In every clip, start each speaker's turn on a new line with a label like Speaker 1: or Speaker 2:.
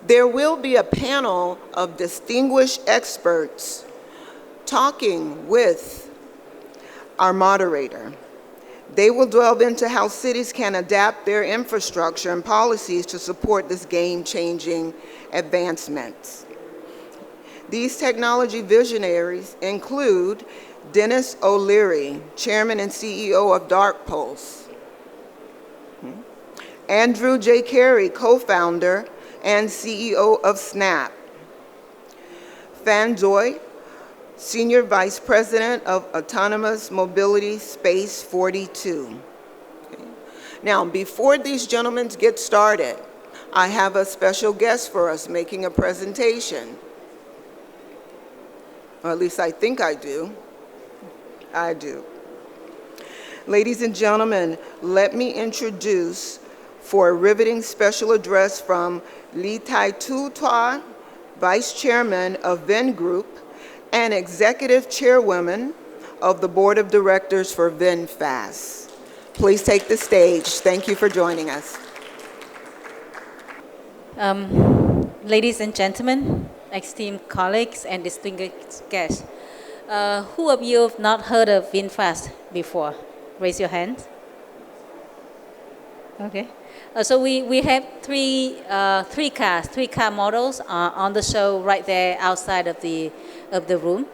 Speaker 1: There will be a panel of distinguished experts talking with our moderator. They will delve into how cities can adapt their infrastructure and policies to support this game-changing advancements. These technology visionaries include Dennis O'Leary, Chairman and CEO of DarkPulse; Andrew J. Carey, co-founder and CEO of Snap; Fan Doi, Senior Vice President of Autonomous Mobility Space 42. Okay. Now, before these gentlemen get started, I have a special guest for us making a presentation. Or at least I think I do. I do. Ladies and gentlemen, let me introduce, for a riveting special address from Lee Tai-Tu Tua, Vice Chairman of Venn Group and Executive Chairwoman of the Board of Directors for VinFast. Please take the stage. Thank you for joining us.
Speaker 2: Ladies and gentlemen, esteemed colleagues and distinguished guests, who of you have not heard of VinFast before? Raise your hand. Okay. So we have three car models on the show right there outside of the room.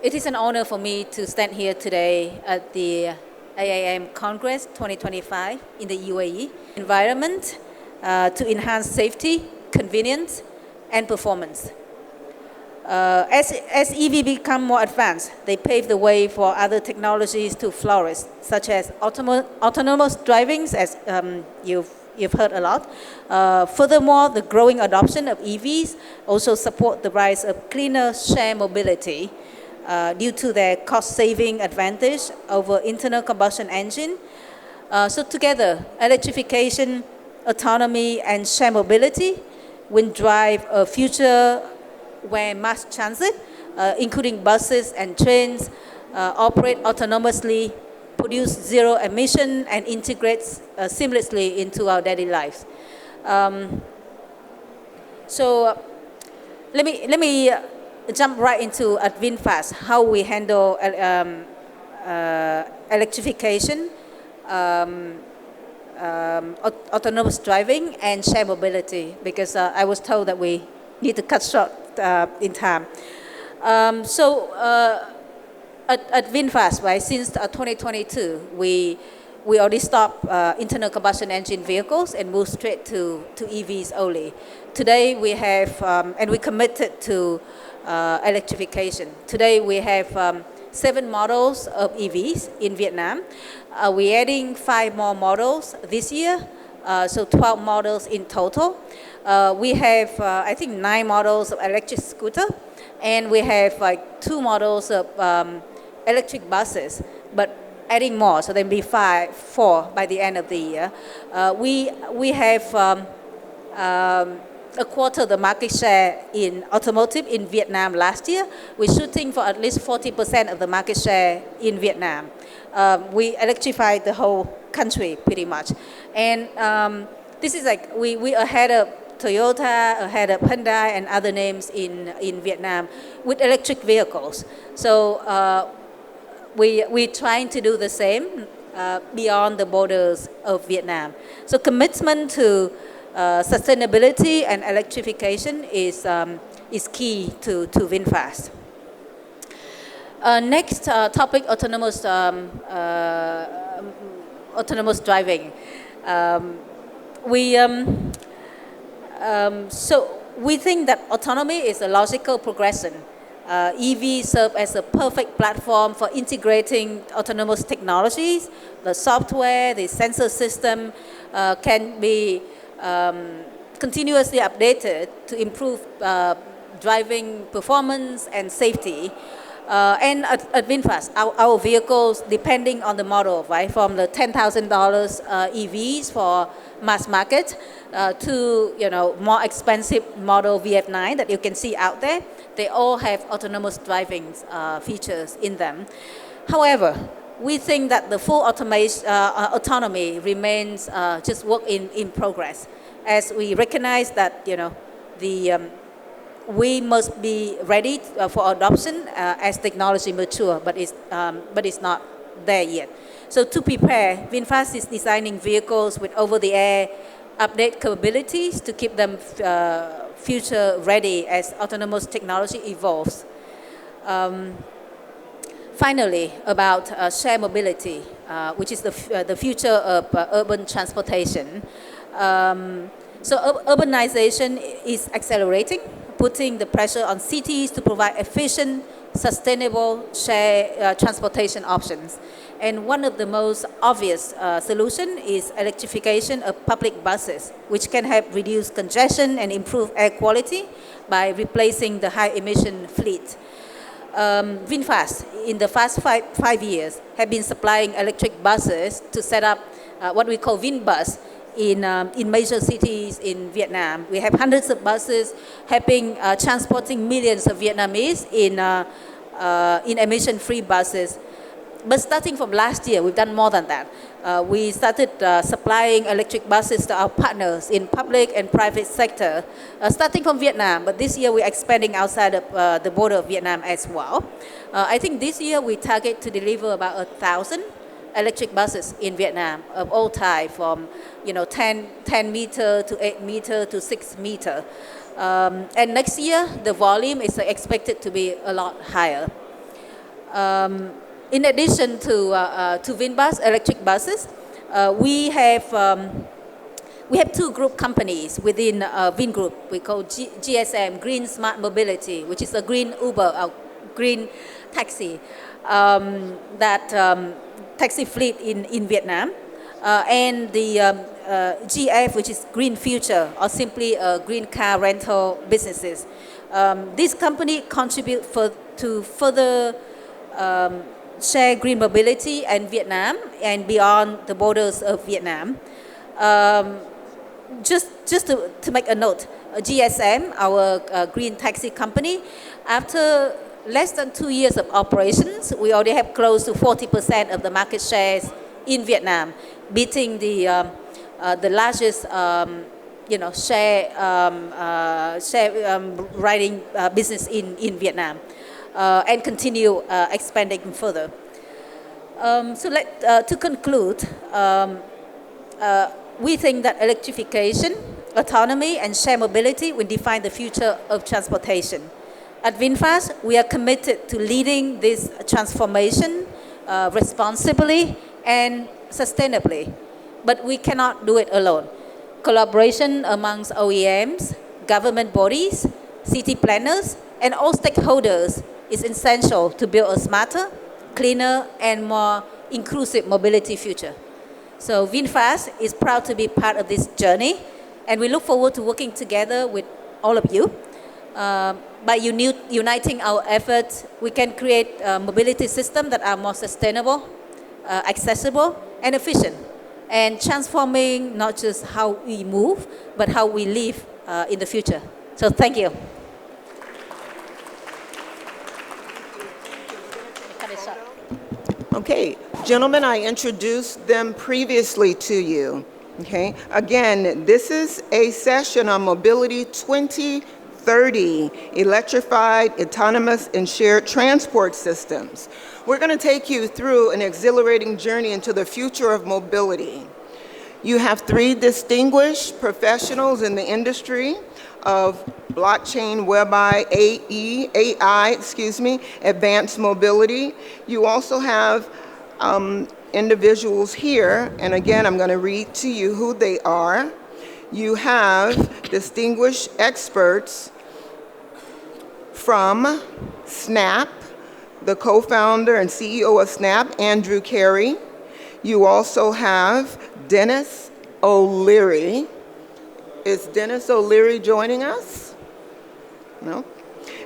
Speaker 2: It is an honor for me to stand here today at the IAM Congress 2025 in the UAE environment to enhance safety, convenience, and performance. As EV become more advanced, they pave the way for other technologies to flourish, such as autonomous driving, as you've heard a lot. Furthermore, the growing adoption of EVs also support the rise of cleaner shared mobility due to their cost-saving advantage over internal combustion engine. So together, electrification, autonomy, and shared mobility will drive a future where mass transit, including buses and trains, operate autonomously, produce zero emission, and integrate seamlessly into our daily lives. So let me jump right into at VinFast, how we handle electrification, autonomous driving, and shared mobility, because I was told that we need to cut short in time. At VinFast, right, since 2022, we already stopped internal combustion engine vehicles and moved straight to EVs only. Today we have, and we committed to electrification. Today we have 7 models of EVs in Vietnam. We're adding 5 more models this year, so 12 models in total. We have, I think, 9 models of electric scooter, and we have like 2 models of electric buses, but adding more, so there'll be 4 by the end of the year. We have a quarter of the market share in automotive in Vietnam last year. We're shooting for at least 40% of the market share in Vietnam. We electrified the whole country pretty much. And this is like, we ahead of Toyota, ahead of Hyundai and other names in Vietnam with electric vehicles. So we're trying to do the same beyond the borders of Vietnam. So commitment to sustainability and electrification is key to VinFast. Next topic, autonomous driving. So we think that autonomy is a logical progression. EV serve as a perfect platform for integrating autonomous technologies. The software, the sensor system can be continuously updated to improve driving performance and safety. And at VinFast, our vehicles, depending on the model, right, from the $10,000 EVs for mass market to more expensive model VF9 that you can see out there, they all have autonomous driving features in them. However, we think that the full autonomy remains just work in progress, as we recognize that we must be ready for adoption as technology mature, but it's not there yet. So to prepare, VinFast is designing vehicles with over-the-air update capabilities to keep them future ready as autonomous technology evolves. Finally, about shared mobility, which is the future of urban transportation. So urbanization is accelerating, putting the pressure on cities to provide efficient, sustainable shared transportation options. And one of the most obvious solution is electrification of public buses, which can help reduce congestion and improve air quality by replacing the high emission fleet. VinFast, in the past five years, have been supplying electric buses to set up what we call VinBus in major cities in Vietnam. We have hundreds of buses helping transporting millions of Vietnamese in emission-free buses. But starting from last year, we've done more than that. We started supplying electric buses to our partners in public and private sector, starting from Vietnam. But this year, we're expanding outside of the border of Vietnam as well. I think this year, we target to deliver about 1,000 electric buses in Vietnam of all type, from 10 meter to 8 meter to 6 meter. And next year, the volume is expected to be a lot higher. In addition to VinBus electric buses, we have two group companies within Vingroup. We call GSM, Green Smart Mobility, which is a green Uber, a green taxi, taxi fleet in Vietnam, and the GF, which is Green Future, or simply green car rental businesses. This company contribute to further share green mobility in Vietnam and beyond the borders of Vietnam. Just to make a note, GSM, our green taxi company, after less than 2 years of operations, we already have close to 40% of the market shares in Vietnam, beating the largest share riding business in Vietnam. And continue expanding further. To conclude, we think that electrification, autonomy, and shared mobility will define the future of transportation. At VinFast, we are committed to leading this transformation responsibly and sustainably, but we cannot do it alone. Collaboration amongst OEMs, government bodies, city planners, and all stakeholders is essential to build a smarter, cleaner, and more inclusive mobility future. So VinFast is proud to be part of this journey, and we look forward to working together with all of you. By uniting our efforts, we can create mobility systems that are more sustainable, accessible, and efficient, and transforming not just how we move, but how we live in the future. So thank you.
Speaker 1: Okay, gentlemen, I introduced them previously to you. Okay, again, this is a session on Mobility 2030, electrified, autonomous, and shared transport systems. We're going to take you through an exhilarating journey into the future of mobility. You have three distinguished professionals in the industry of blockchain, AI, advanced mobility. You also have individuals here, and again, I'm going to read to you who they are. You have distinguished experts from Snap, the co-founder and CEO of Snap, Andrew Carey. You also have Dennis O'Leary. Is Dennis O'Leary joining us? No?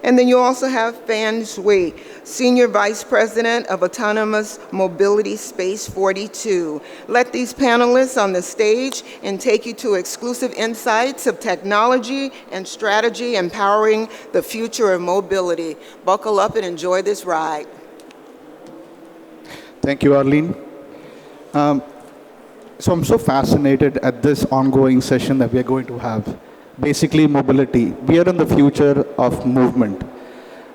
Speaker 1: And then you also have Fan Shui, Senior Vice President of Autonomous Mobility Space 42. Let these panelists on the stage and take you to exclusive insights of technology and strategy empowering the future of mobility. Buckle up and enjoy this ride.
Speaker 3: Thank you, Arlene. Um, so I'm so fascinated at this ongoing session that we are going to have. Basically, mobility. We are in the future of movement.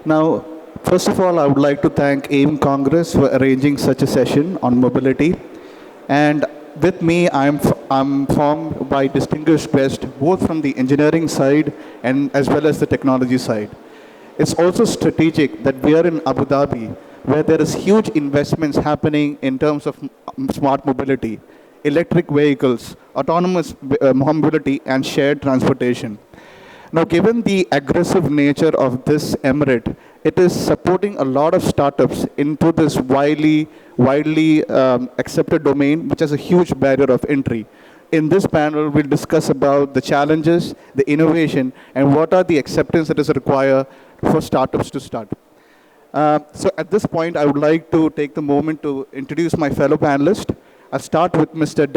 Speaker 3: Now, first of all, I would like to thank AIM Congress for arranging such a session on mobility. And with me, I'm formed by distinguished guests, both from the engineering side and as well as the technology side. It's also strategic that we are in Abu Dhabi, where there is huge investments happening in terms of smart mobility, electric vehicles, autonomous mobility, and shared transportation. Now, given the aggressive nature of this emirate, it is supporting a lot of startups into this widely accepted domain, which has a huge barrier of entry. In this panel, we'll discuss about the challenges, the innovation, and what are the acceptance that is required for startups to start. So at this point, I would like to take the moment to introduce my fellow panelists. I'll start with Mr.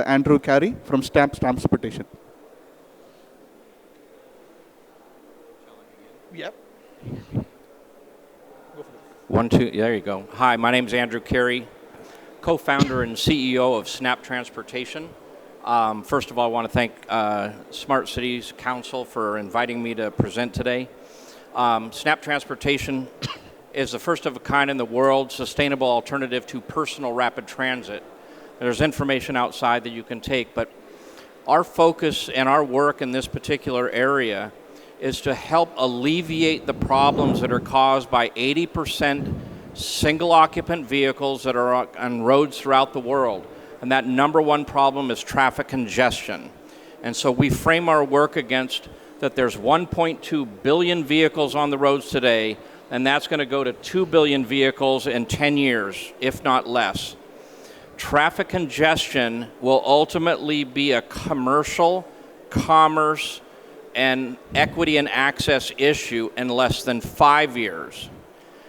Speaker 3: Andrew Carey from Stamps Transportation. Yep.
Speaker 4: One, two, there you go. Hi, my name is Andrew Carey, co-founder and CEO of Snap Transportation. First of all, I want to thank Smart Cities Council for inviting me to present today. Snap Transportation is the first of a kind in the world sustainable alternative to personal rapid transit. There's information outside that you can take, but our focus and our work in this particular area is to help alleviate the problems that are caused by 80% single occupant vehicles that are on roads throughout the world. And that number one problem is traffic congestion. And so we frame our work against that there's 1.2 billion vehicles on the roads today, and that's going to go to 2 billion vehicles in 10 years, if not less. Traffic congestion will ultimately be a commercial, commerce, and equity and access issue in less than 5 years.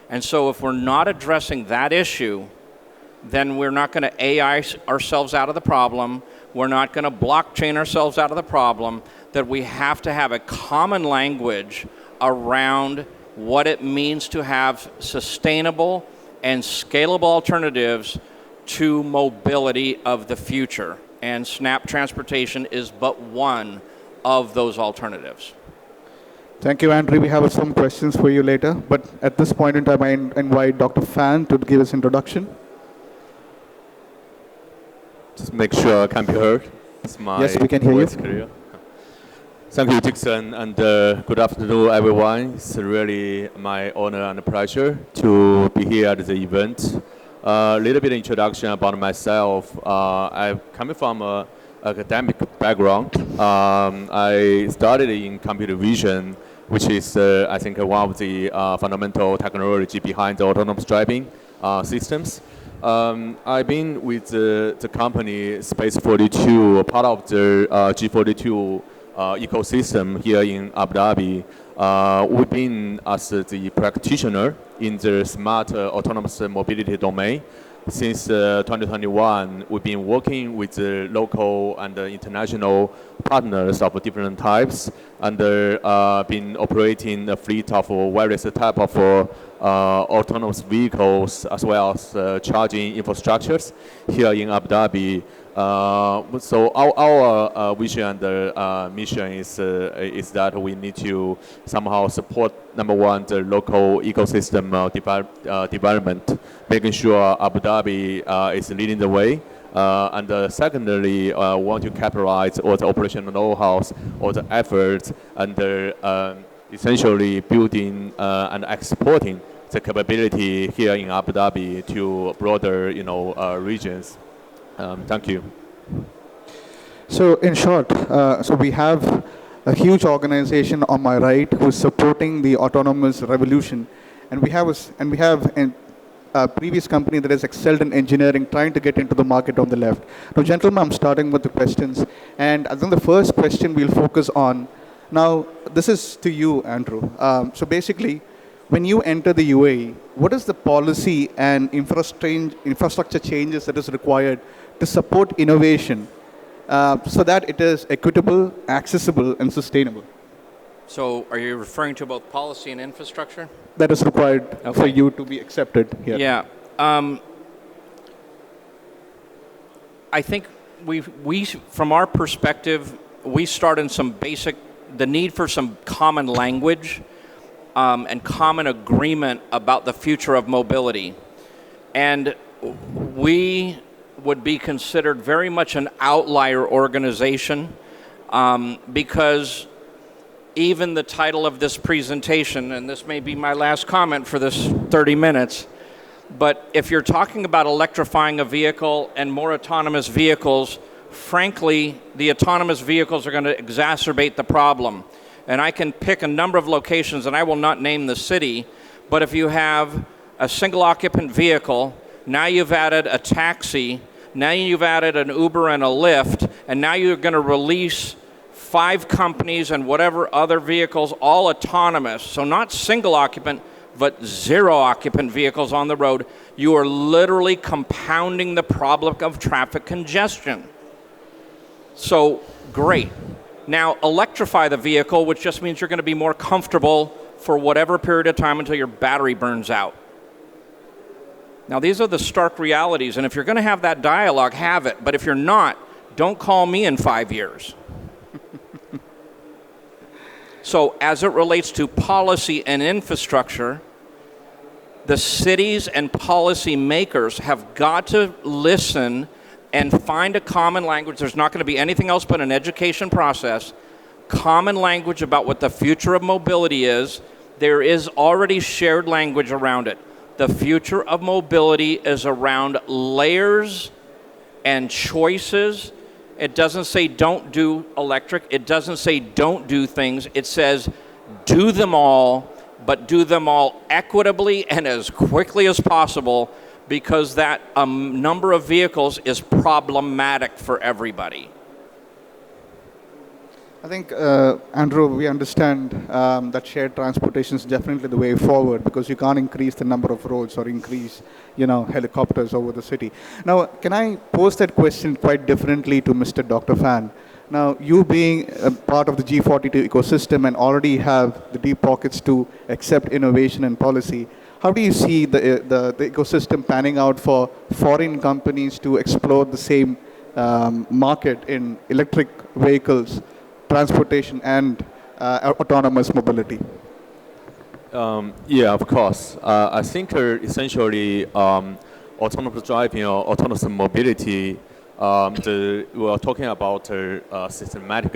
Speaker 4: And so if we're not addressing that issue, then we're not going to AI ourselves out of the problem. We're not going to blockchain ourselves out of the problem, that we have to have a common language around what it means to have sustainable and scalable alternatives to mobility of the future. And Snap Transportation is but one of those alternatives.
Speaker 3: Thank you, Andrew. We have some questions for you later, but at this point in time, I invite Dr. Fan to give us introduction.
Speaker 5: Just make sure I can be heard.
Speaker 3: Yes, we can hear you.
Speaker 5: Clear. Thank you, Dixon, and good afternoon, everyone. It's really my honor and pleasure to be here at the event. A little bit of introduction about myself. I'm coming from an academic background. I studied in computer vision, which is, I think, one of the fundamental technology behind the autonomous driving systems. I've been with the company Space 42, part of the G42 ecosystem here in Abu Dhabi. We've been as the practitioner in the smart autonomous mobility domain. Since 2021, we've been working with the local and international partners of different types, and been operating a fleet of various types of autonomous vehicles as well as charging infrastructures here in Abu Dhabi. So our vision and mission is that we need to somehow support, number one, the local ecosystem development, making sure Abu Dhabi is leading the way. And secondly, want to capitalize all the operational know-how, all the efforts, and essentially building and exporting the capability here in Abu Dhabi to broader, regions. Thank you.
Speaker 3: So in short, so we have a huge organization on my right who's supporting the autonomous revolution, and we have a previous company that has excelled in engineering, trying to get into the market on the left. Now, gentlemen, I'm starting with the questions, and I think the first question we'll focus on. Now, this is to you, Andrew. So basically, when you enter the UAE, what is the policy and infrastructure changes that is required to support innovation so that it is equitable, accessible, and sustainable?
Speaker 4: So are you referring to both policy and infrastructure?
Speaker 3: That is required for you to be accepted here.
Speaker 4: Yeah. I think we, from our perspective, we start in some basic, the need for some common language and common agreement about the future of mobility. And we would be considered very much an outlier organization because even the title of this presentation, and this may be my last comment for this 30 minutes, but if you're talking about electrifying a vehicle and more autonomous vehicles, frankly, the autonomous vehicles are going to exacerbate the problem. And I can pick a number of locations, and I will not name the city, but if you have a single occupant vehicle, now you've added a taxi, now you've added an Uber and a Lyft, and now you're going to release 5 companies and whatever other vehicles, all autonomous. So not single occupant, but 0 occupant vehicles on the road. You are literally compounding the problem of traffic congestion. So great. Now electrify the vehicle, which just means you're going to be more comfortable for whatever period of time until your battery burns out. Now these are the stark realities, and if you're going to have that dialogue, have it. But if you're not, don't call me in 5 years. So as it relates to policy and infrastructure, the cities and policy makers have got to listen and find a common language. There's not going to be anything else but an education process, common language about what the future of mobility is. There is already shared language around it. The future of mobility is around layers and choices. It doesn't say don't do electric. It doesn't say don't do things. It says do them all, but do them all equitably and as quickly as possible, because that number of vehicles is problematic for everybody.
Speaker 3: I think, Andrew, we understand that shared transportation is definitely the way forward, because you can't increase the number of roads or increase, helicopters over the city. Now, can I pose that question quite differently to Mr. Dr. Fan? Now, you being a part of the G42 ecosystem and already have the deep pockets to accept innovation and policy, how do you see the ecosystem panning out for foreign companies to explore the same market in electric vehicles, transportation, and autonomous mobility?
Speaker 5: Yeah, of course. I think essentially autonomous driving or autonomous mobility, we are talking about a systematic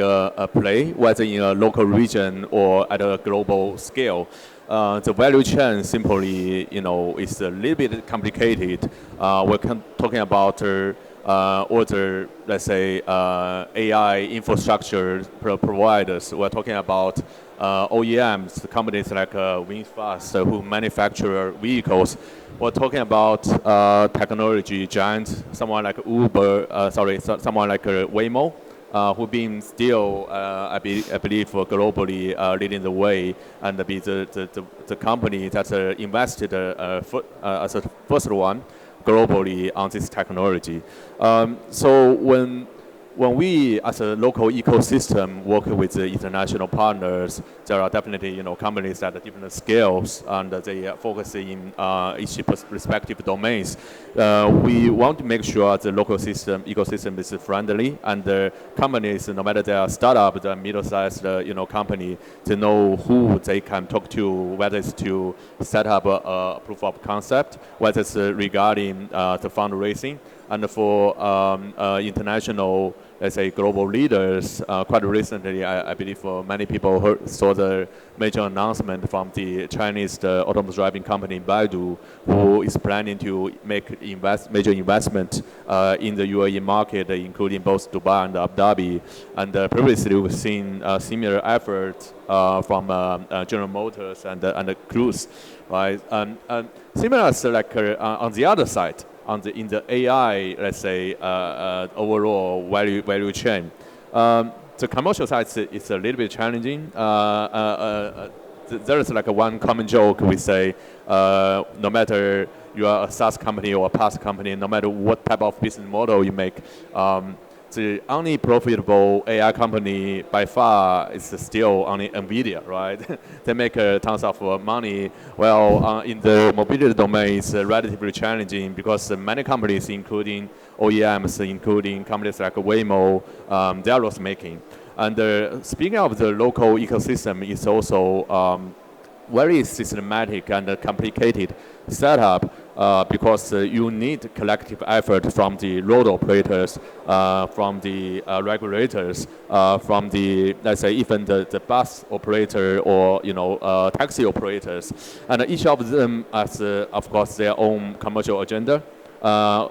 Speaker 5: play, whether in a local region or at a global scale. The value chain simply, is a little bit complicated. We're talking about all the, let's say, AI infrastructure providers. We're talking about OEMs, companies like VinFast who manufacture vehicles. We're talking about technology giants, someone like someone like Waymo, who've been still, I believe, globally leading the way and be the company that invested as a first one globally on this technology. So when we, as a local ecosystem, work with the international partners, there are definitely companies at different scales, and they focus in each respective domains. We want to make sure the local ecosystem is friendly, and the companies, no matter they are startup, the middle-sized company, they know who they can talk to, whether it's to set up a proof of concept, whether it's regarding the fundraising. And for international, let's say, global leaders, quite recently, I believe many people saw the major announcement from the Chinese autonomous driving company Baidu, who is planning to make major investment in the UAE market, including both Dubai and Abu Dhabi. And previously, we've seen similar efforts from General Motors and Cruise, right? Similar, like on the other side, in the AI, let's say, overall value chain. The commercial side is a little bit challenging. There is like one common joke we say, no matter you are a SaaS company or a PaaS company, no matter what type of business model you make, the only profitable AI company by far is still only NVIDIA, right? They make tons of money. Well, in the mobility domain, it's relatively challenging because many companies, including OEMs, including companies like Waymo, they are loss making. And speaking of the local ecosystem, it's also very systematic and complicated setup because you need collective effort from the road operators, from the regulators, from the, let's say, even the bus operator or taxi operators, and each of them has, of course, their own commercial agenda.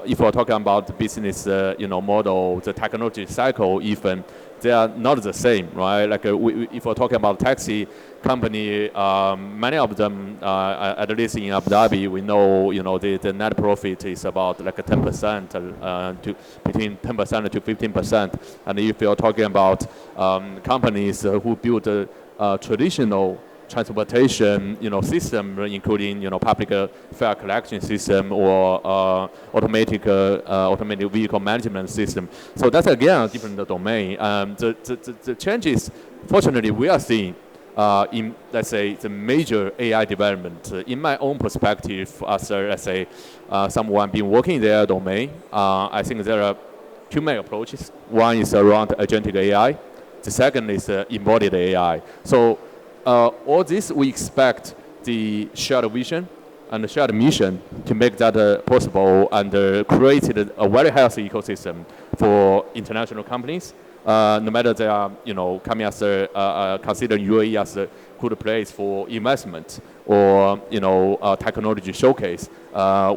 Speaker 5: If we're talking about the business, model, the technology cycle, even they are not the same, right? Like if we're talking about taxi company, many of them, at least in Abu Dhabi, we know, the net profit is about like 10% to between 10% to 15%. And if you're talking about companies who build a traditional transportation, system, including, public fare collection system or automatic vehicle management system. So that's again a different domain. The changes, fortunately, we are seeing in, let's say, the major AI development. In my own perspective, as let's say, someone been working in their domain, I think there are two main approaches. One is around agentic AI. The second is embodied AI. So all this, we expect the shared vision and the shared mission to make that possible and created a very healthy ecosystem for international companies. No matter they are, coming as considering UAE as a good place for investment or, technology showcase,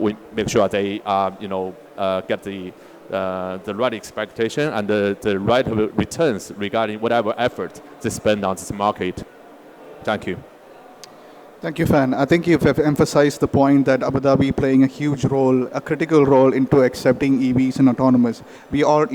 Speaker 5: we make sure they, get the right expectation and the right returns regarding whatever effort they spend on this market. Thank you.
Speaker 3: Thank you, Fan. I think you've emphasized the point that Abu Dhabi playing a huge role, a critical role into accepting EVs and autonomous. We are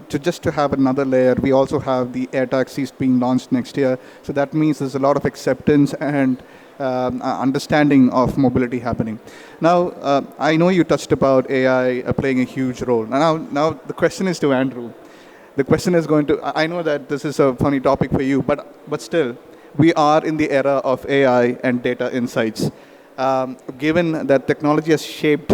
Speaker 3: just to have another layer, we also have the air taxis being launched next year. So that means there's a lot of acceptance and understanding of mobility happening. Now, I know you touched about AI playing a huge role. Now the question is to Andrew. The question is going to, I know that this is a funny topic for you, but still, we are in the era of AI and data insights. Given that technology has shaped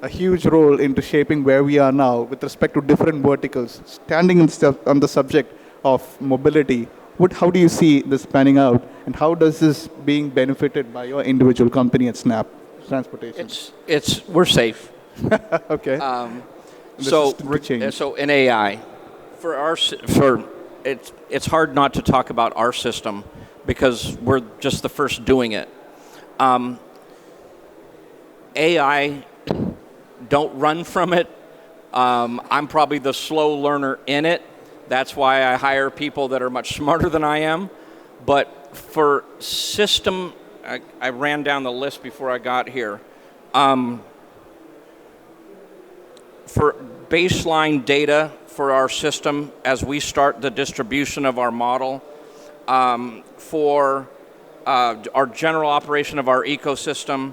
Speaker 3: a huge role into shaping where we are now with respect to different verticals, standing on the subject of mobility, how do you see this panning out, and how does this being benefited by your individual company at Snap Transportation?
Speaker 4: We're safe.
Speaker 3: Okay.
Speaker 4: So in AI, it's hard not to talk about our system because we're just the first doing it. AI, don't run from it. I'm probably the slow learner in it. That's why I hire people that are much smarter than I am. But for system, I ran down the list before I got here. For baseline data for our system as we start the distribution of our model, for our general operation of our ecosystem,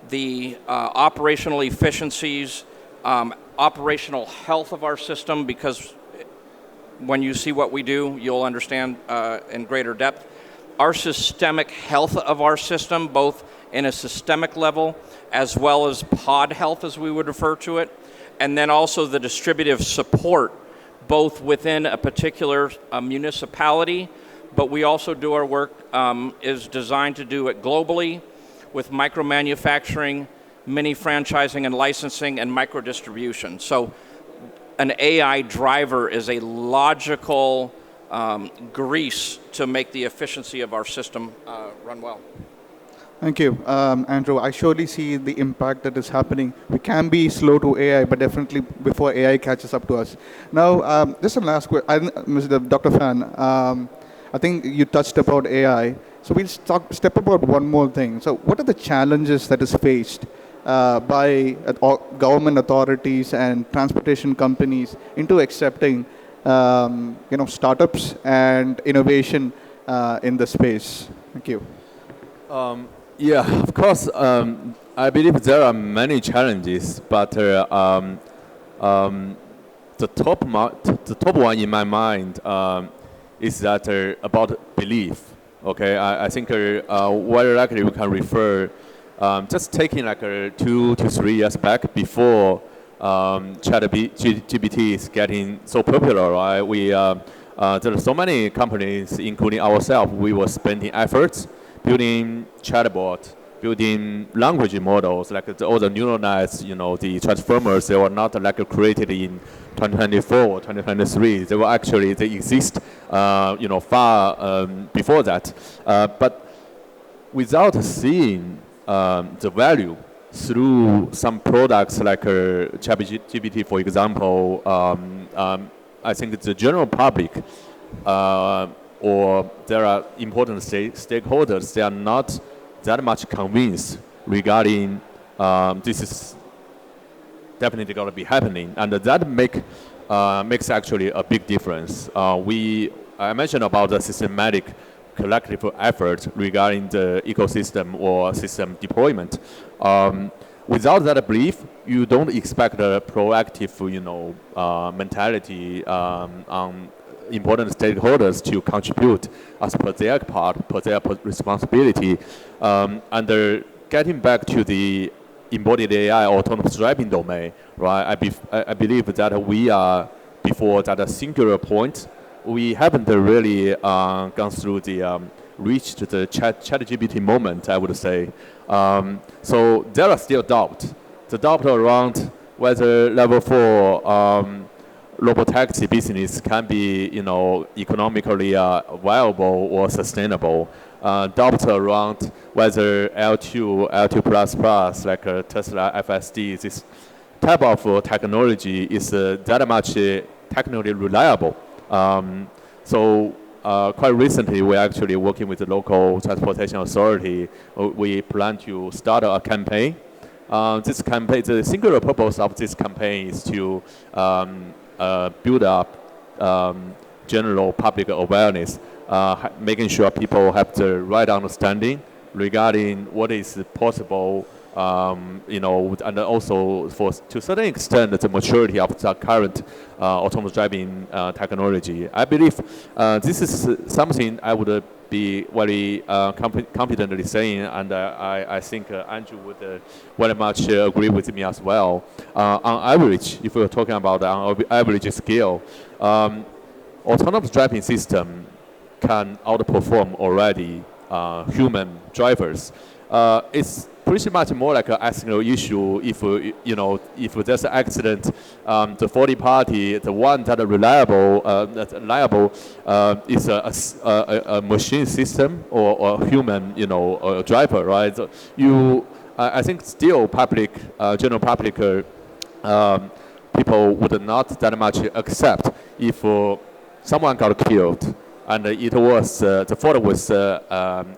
Speaker 4: the operational efficiencies, operational health of our system, because when you see what we do, you'll understand in greater depth. Our systemic health of our system, both in a systemic level as well as pod health, as we would refer to it, and then also the distributive support, both within a particular municipality, but we also do our work is designed to do it globally with micro-manufacturing, mini-franchising and licensing, and micro-distribution. So an AI driver is a logical grease to make the efficiency of our system run well.
Speaker 3: Thank you, Andrew. I surely see the impact that is happening. We can be slow to AI, but definitely before AI catches up to us. Now, just a last question, Mr. Dr. Fan. I think you touched about AI. So we'll step about one more thing. So what are the challenges that is faced by government authorities and transportation companies into accepting, startups and innovation in the space? Thank you.
Speaker 5: Yeah, of course. I believe there are many challenges, but the the top one in my mind is that about belief. Okay, I think very likely we can refer just taking like 2 to 3 years back before ChatGPT is getting so popular, right? There are so many companies, including ourselves, we were spending efforts building chatbot, building language models, like all the neural nets, the transformers, they were not like created in 2024 or 2023. They exist, far before that. But without seeing the value through some products like ChatGPT, for example, I think the general public or there are important stakeholders, they are not that much convinced regarding this is definitely going to be happening, and that makes actually a big difference. I mentioned about the systematic collective effort regarding the ecosystem or system deployment. Without that belief, you don't expect a proactive, mentality on important stakeholders to contribute as per their part, per their responsibility. And getting back to the embodied AI or autonomous driving domain, right? I believe that we are before that singular point. We haven't really gone through reached the ChatGPT moment, I would say. So there are still doubts. The doubt around whether level 4 robotaxi business can be, economically viable or sustainable. Doubts around whether L2++, like Tesla FSD, this type of technology is that much technically reliable. So quite recently, we're actually working with the local transportation authority. We plan to start a campaign. This campaign, the singular purpose of this campaign is to build up general public awareness, making sure people have the right understanding regarding what is possible, and also to a certain extent the maturity of the current autonomous driving technology. I believe this is something I would be very confidently saying, and I think Andrew would very much agree with me as well. On average, if we're talking about on average scale, autonomous driving system can outperform already human drivers. It's pretty much more like an ethical issue. If there's an accident, the faulty party, the one that is liable, is a machine system or a human, driver, right? So I think still general public people would not that much accept if someone got killed and it was the fault was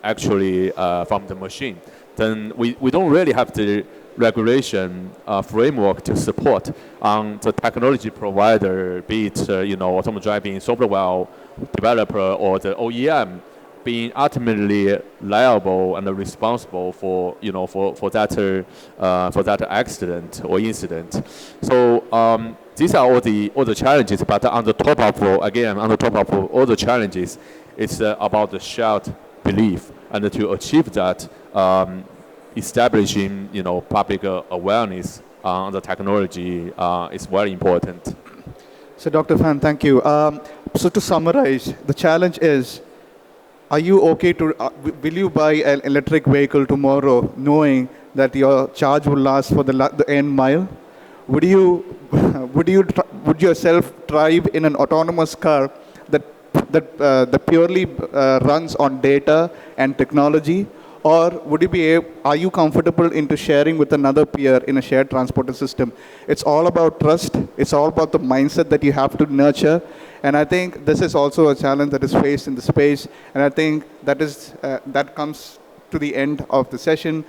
Speaker 5: actually from the machine. Then we don't really have the regulation framework to support on the technology provider, be it autonomous driving software developer or the OEM, being ultimately liable and responsible for that accident or incident. So these are all the challenges. But on the top of all the challenges, it's about the shared belief, and to achieve that, establishing public awareness on the technology is very important.
Speaker 3: So Dr. Fan, thank you. So to summarize, the challenge is, are you okay will you buy an electric vehicle tomorrow knowing that your charge will last for the end mile? Would yourself drive in an autonomous car that purely runs on data and technology? Or are you comfortable into sharing with another peer in a shared transporter system? It's all about trust. It's all about the mindset that you have to nurture. And I think this is also a challenge that is faced in the space. And I think that comes to the end of the session.